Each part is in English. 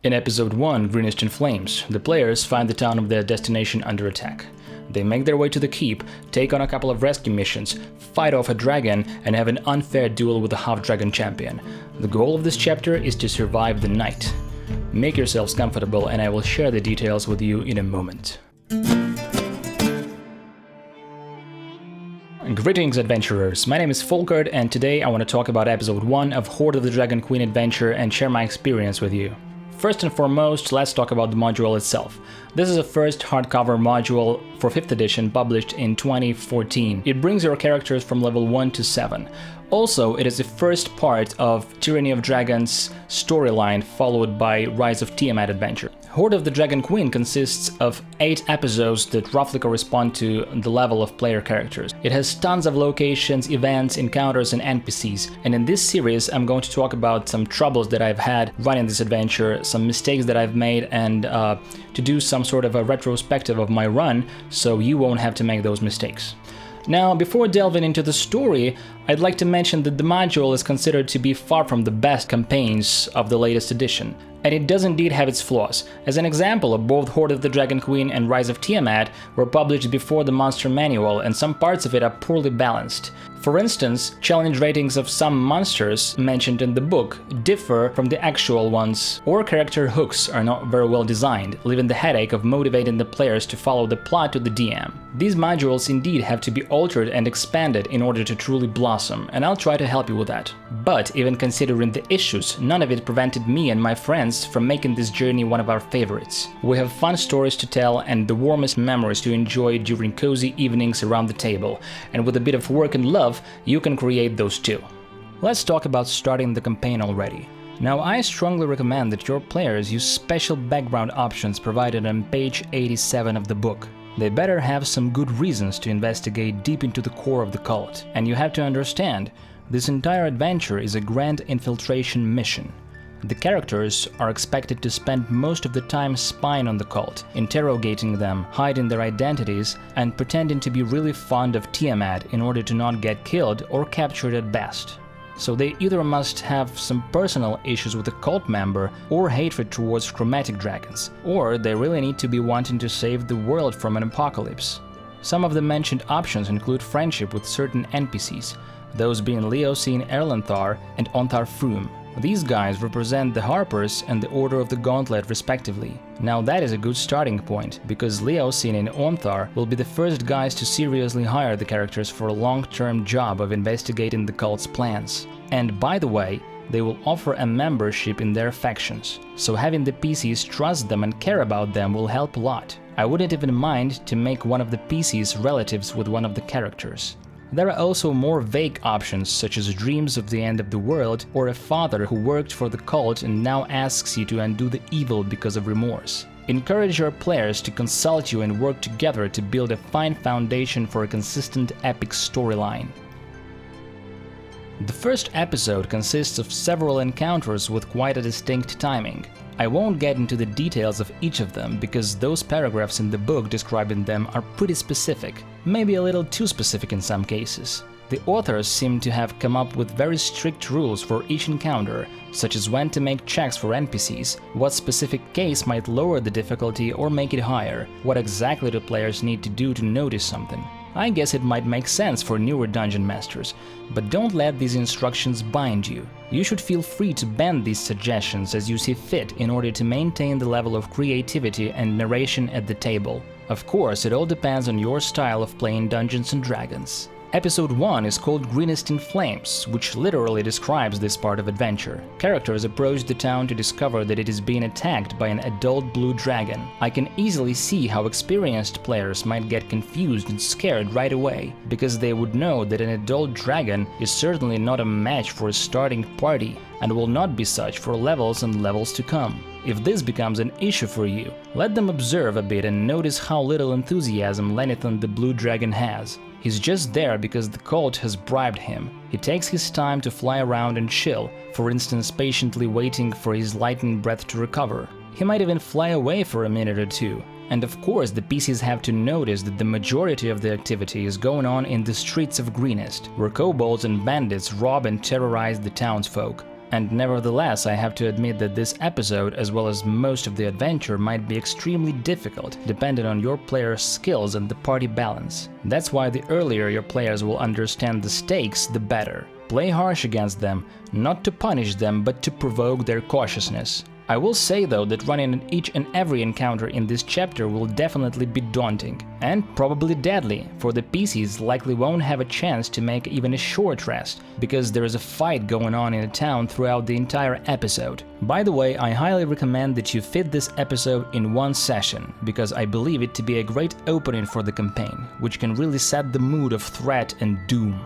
In Episode 1, Greenest in Flames, the players find the town of their destination under attack. They make their way to the keep, take on a couple of rescue missions, fight off a dragon, and have an unfair duel with a half-dragon champion. The goal of this chapter is to survive the night. Make yourselves comfortable and I will share the details with you in a moment. Greetings adventurers, my name is Hoard and today I want to talk about episode 1 of Hoard of the Dragon Queen adventure and share my experience with you. First and foremost, let's talk about the module itself. This is the first hardcover module for 5th edition published in 2014. It brings your characters from level 1 to 7. Also, it is the first part of Tyranny of Dragons storyline followed by Rise of Tiamat adventure. Hoard of the Dragon Queen consists of 8 episodes that roughly correspond to the level of player characters. It has tons of locations, events, encounters and NPCs, and in this series I'm going to talk about some troubles that I've had running this adventure, some mistakes that I've made, and to do some sort of a retrospective of my run so you won't have to make those mistakes. Now, before delving into the story, I'd like to mention that the module is considered to be far from the best campaigns of the latest edition, and it does indeed have its flaws. As an example, both Hoard of the Dragon Queen and Rise of Tiamat were published before the monster manual, and some parts of it are poorly balanced. For instance, challenge ratings of some monsters mentioned in the book differ from the actual ones, or character hooks are not very well designed, leaving the headache of motivating the players to follow the plot to the DM. These modules indeed have to be altered and expanded in order to truly blossom, and I'll try to help you with that. But even considering the issues, none of it prevented me and my friends from making this journey one of our favorites. We have fun stories to tell and the warmest memories to enjoy during cozy evenings around the table, and with a bit of work and love, you can create those too. Let's talk about starting the campaign already. Now, I strongly recommend that your players use special background options provided on page 87 of the book. They better have some good reasons to investigate deep into the core of the cult, and you have to understand, this entire adventure is a grand infiltration mission. The characters are expected to spend most of the time spying on the cult, interrogating them, hiding their identities, and pretending to be really fond of Tiamat in order to not get killed or captured at best. So they either must have some personal issues with a cult member or hatred towards chromatic dragons, or they really need to be wanting to save the world from an apocalypse. Some of the mentioned options include friendship with certain NPCs, those being Leosine Erlenthar and Onthar Froom. These guys represent the Harpers and the Order of the Gauntlet respectively. Now that is a good starting point, because Leosine and Onthar will be the first guys to seriously hire the characters for a long-term job of investigating the cult's plans. And by the way, they will offer a membership in their factions, so having the PCs trust them and care about them will help a lot. I wouldn't even mind to make one of the PCs relatives with one of the characters. There are also more vague options, such as dreams of the end of the world, or a father who worked for the cult and now asks you to undo the evil because of remorse. Encourage your players to consult you and work together to build a fine foundation for a consistent epic storyline. The first episode consists of several encounters with quite a distinct timing. I won't get into the details of each of them because those paragraphs in the book describing them are pretty specific, maybe a little too specific in some cases. The authors seem to have come up with very strict rules for each encounter, such as when to make checks for NPCs, what specific case might lower the difficulty or make it higher, what exactly the players need to do to notice something. I guess it might make sense for newer dungeon masters, but don't let these instructions bind you. You should feel free to bend these suggestions as you see fit in order to maintain the level of creativity and narration at the table. Of course, it all depends on your style of playing Dungeons & Dragons. Episode 1 is called Greenest in Flames, which literally describes this part of adventure. Characters approach the town to discover that it is being attacked by an adult blue dragon. I can easily see how experienced players might get confused and scared right away, because they would know that an adult dragon is certainly not a match for a starting party, and will not be such for levels and levels to come. If this becomes an issue for you, let them observe a bit and notice how little enthusiasm Lenithon the Blue Dragon has. He's just there because the cult has bribed him. He takes his time to fly around and chill, for instance patiently waiting for his lightning breath to recover. He might even fly away for a minute or two. And of course the PCs have to notice that the majority of the activity is going on in the streets of Greenest, where kobolds and bandits rob and terrorize the townsfolk. And nevertheless, I have to admit that this episode, as well as most of the adventure, might be extremely difficult, depending on your player's skills and the party balance. That's why the earlier your players will understand the stakes, the better. Play harsh against them, not to punish them, but to provoke their cautiousness. I will say though that running each and every encounter in this chapter will definitely be daunting, and probably deadly, for the PCs likely won't have a chance to make even a short rest, because there is a fight going on in a town throughout the entire episode. By the way, I highly recommend that you fit this episode in one session, because I believe it to be a great opening for the campaign, which can really set the mood of threat and doom.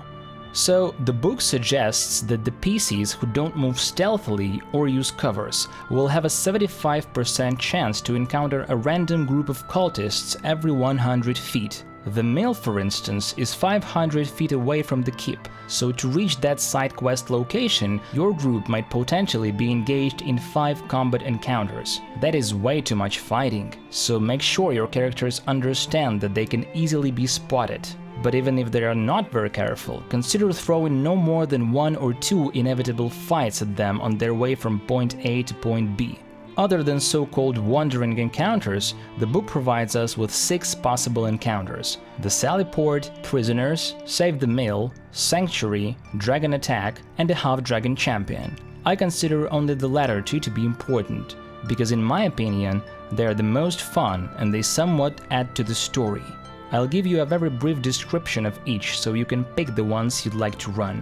So, the book suggests that the PCs who don't move stealthily or use covers will have a 75% chance to encounter a random group of cultists every 100 feet. The mill, for instance, is 500 feet away from the keep, so to reach that side quest location, your group might potentially be engaged in 5 combat encounters. That is way too much fighting, so make sure your characters understand that they can easily be spotted. But even if they are not very careful, consider throwing no more than 1 or 2 inevitable fights at them on their way from point A to point B. Other than so-called wandering encounters, the book provides us with 6 possible encounters: the Sally Port, Prisoners, Save the Mill, Sanctuary, Dragon Attack, and a Half-Dragon Champion. I consider only the latter 2 to be important, because in my opinion, they are the most fun and they somewhat add to the story. I'll give you a very brief description of each so you can pick the ones you'd like to run.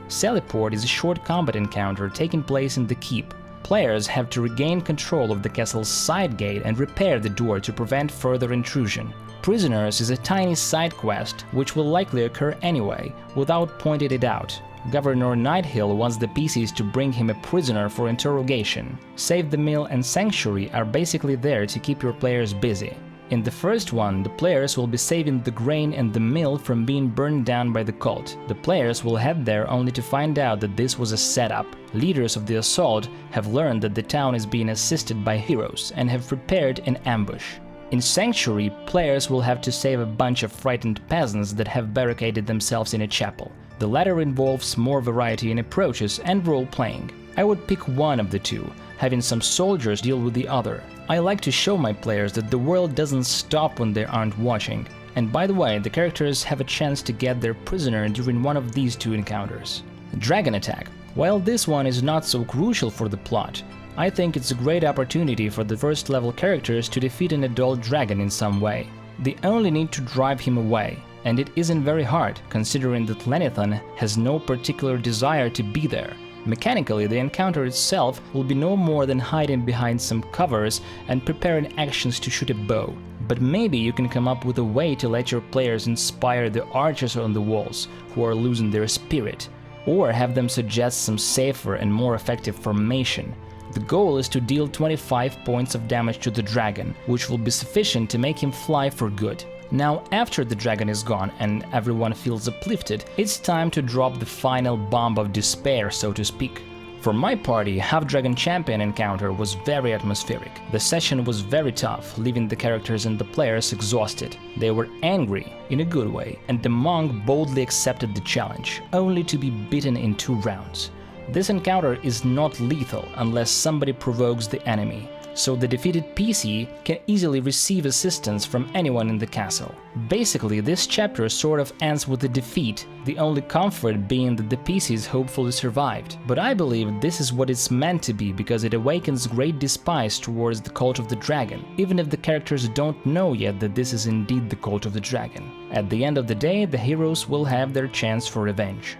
Sallyport is a short combat encounter taking place in the keep. Players have to regain control of the castle's side gate and repair the door to prevent further intrusion. Prisoners is a tiny side quest which will likely occur anyway, without pointing it out. Governor Nighthill wants the PCs to bring him a prisoner for interrogation. Save the Mill and Sanctuary are basically there to keep your players busy. In the first one, the players will be saving the grain and the mill from being burned down by the cult. The players will head there only to find out that this was a setup. Leaders of the assault have learned that the town is being assisted by heroes and have prepared an ambush. In Sanctuary, players will have to save a bunch of frightened peasants that have barricaded themselves in a chapel. The latter involves more variety in approaches and role-playing. I would pick one of the two, having some soldiers deal with the other. I like to show my players that the world doesn't stop when they aren't watching. And by the way, the characters have a chance to get their prisoner during one of these 2 encounters. Dragon Attack. While this one is not so crucial for the plot, I think it's a great opportunity for the first level characters to defeat an adult dragon in some way. They only need to drive him away, and it isn't very hard, considering that Lenithon has no particular desire to be there. Mechanically, the encounter itself will be no more than hiding behind some covers and preparing actions to shoot a bow. But maybe you can come up with a way to let your players inspire the archers on the walls who are losing their spirit, or have them suggest some safer and more effective formation. The goal is to deal 25 points of damage to the dragon, which will be sufficient to make him fly for good. Now, after the dragon is gone and everyone feels uplifted, it's time to drop the final bomb of despair, so to speak. For my party, Half-Dragon Champion encounter was very atmospheric. The session was very tough, leaving the characters and the players exhausted. They were angry, in a good way, and the monk boldly accepted the challenge, only to be beaten in 2 rounds. This encounter is not lethal unless somebody provokes the enemy, so the defeated PC can easily receive assistance from anyone in the castle. Basically, this chapter sort of ends with a defeat, the only comfort being that the PCs hopefully survived. But I believe this is what it's meant to be, because it awakens great despise towards the Cult of the Dragon, even if the characters don't know yet that this is indeed the Cult of the Dragon. At the end of the day, the heroes will have their chance for revenge.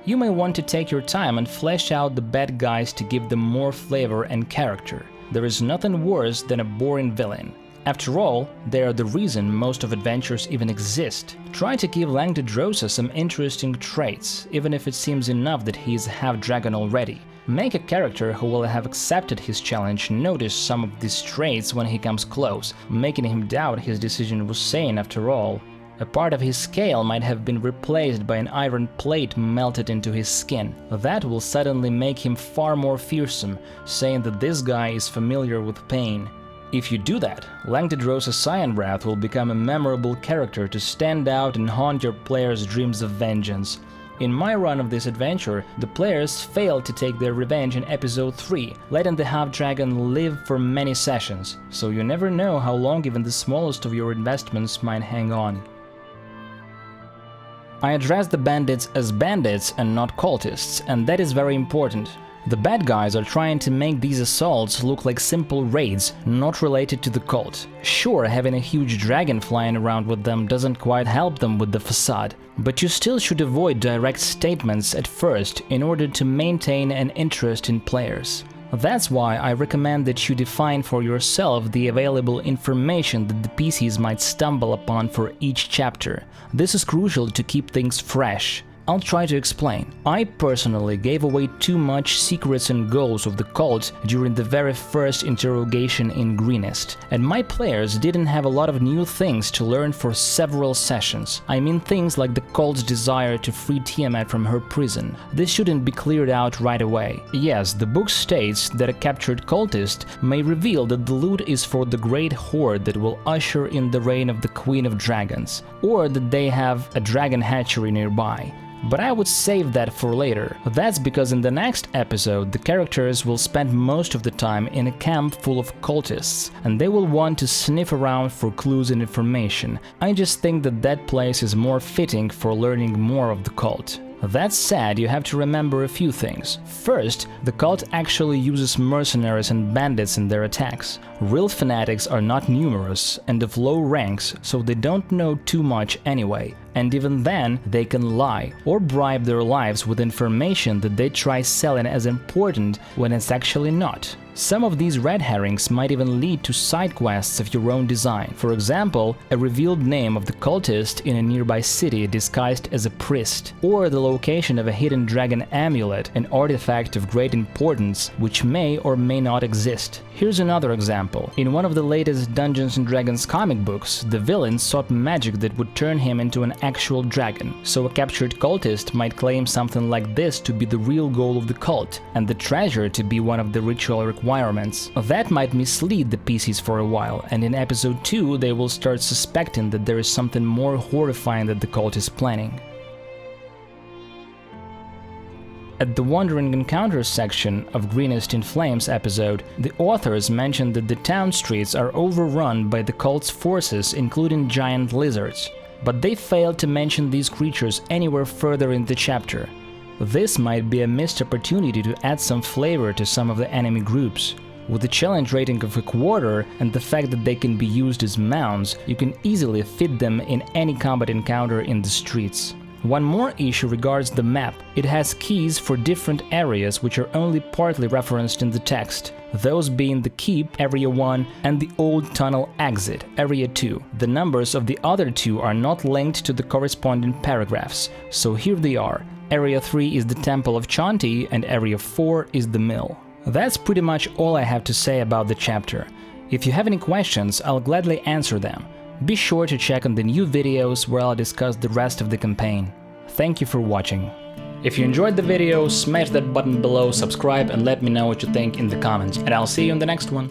You may want to take your time and flesh out the bad guys to give them more flavor and character. There is nothing worse than a boring villain. After all, they are the reason most of adventures even exist. Try to give Langdedrosa some interesting traits, even if it seems enough that he is half-dragon already. Make a character who will have accepted his challenge notice some of these traits when he comes close, making him doubt his decision was sane after all. A part of his scale might have been replaced by an iron plate melted into his skin. That will suddenly make him far more fearsome, saying that this guy is familiar with pain. If you do that, Langdedrosa Cyanwrath will become a memorable character to stand out and haunt your players' dreams of vengeance. In my run of this adventure, the players failed to take their revenge in episode 3, letting the half-dragon live for many sessions, so you never know how long even the smallest of your investments might hang on. I address the bandits as bandits and not cultists, and that is very important. The bad guys are trying to make these assaults look like simple raids, not related to the cult. Sure, having a huge dragon flying around with them doesn't quite help them with the facade, but you still should avoid direct statements at first in order to maintain an interest in players. That's why I recommend that you define for yourself the available information that the PCs might stumble upon for each chapter. This is crucial to keep things fresh. I'll try to explain. I personally gave away too much secrets and goals of the cult during the very first interrogation in Greenest, and my players didn't have a lot of new things to learn for several sessions. I mean things like the cult's desire to free Tiamat from her prison. This shouldn't be cleared out right away. Yes, the book states that a captured cultist may reveal that the loot is for the great Hoard that will usher in the reign of the Queen of Dragons, or that they have a dragon hatchery nearby. But I would save that for later. That's because in the next episode the characters will spend most of the time in a camp full of cultists, and they will want to sniff around for clues and information. I just think that that place is more fitting for learning more of the cult. That said, you have to remember a few things. First, the cult actually uses mercenaries and bandits in their attacks. Real fanatics are not numerous and of low ranks, so they don't know too much anyway. And even then, they can lie or bribe their lives with information that they try selling as important when it's actually not. Some of these red herrings might even lead to side quests of your own design. For example, a revealed name of the cultist in a nearby city disguised as a priest, or the location of a hidden dragon amulet, an artifact of great importance which may or may not exist. Here's another example. In one of the latest Dungeons & Dragons comic books, the villain sought magic that would turn him into an actual dragon, so a captured cultist might claim something like this to be the real goal of the cult, and the treasure to be one of the ritual requirements. That might mislead the PCs for a while, and in episode 2 they will start suspecting that there is something more horrifying that the cult is planning. At the Wandering Encounters section of Greenest in Flames episode, the authors mentioned that the town streets are overrun by the cult's forces, including giant lizards. But they failed to mention these creatures anywhere further in the chapter. This might be a missed opportunity to add some flavor to some of the enemy groups. With the challenge rating of a quarter and the fact that they can be used as mounts, you can easily fit them in any combat encounter in the streets. One more issue regards the map. It has keys for different areas which are only partly referenced in the text, those being the Keep, Area 1, and the Old Tunnel Exit, Area 2. The numbers of the other two are not linked to the corresponding paragraphs, so here they are. Area 3 is the Temple of Chanti, and Area 4 is the Mill. That's pretty much all I have to say about the chapter. If you have any questions, I'll gladly answer them. Be sure to check on the new videos where I'll discuss the rest of the campaign. Thank you for watching. If you enjoyed the video, smash that button below, subscribe, and let me know what you think in the comments, and I'll see you in the next one.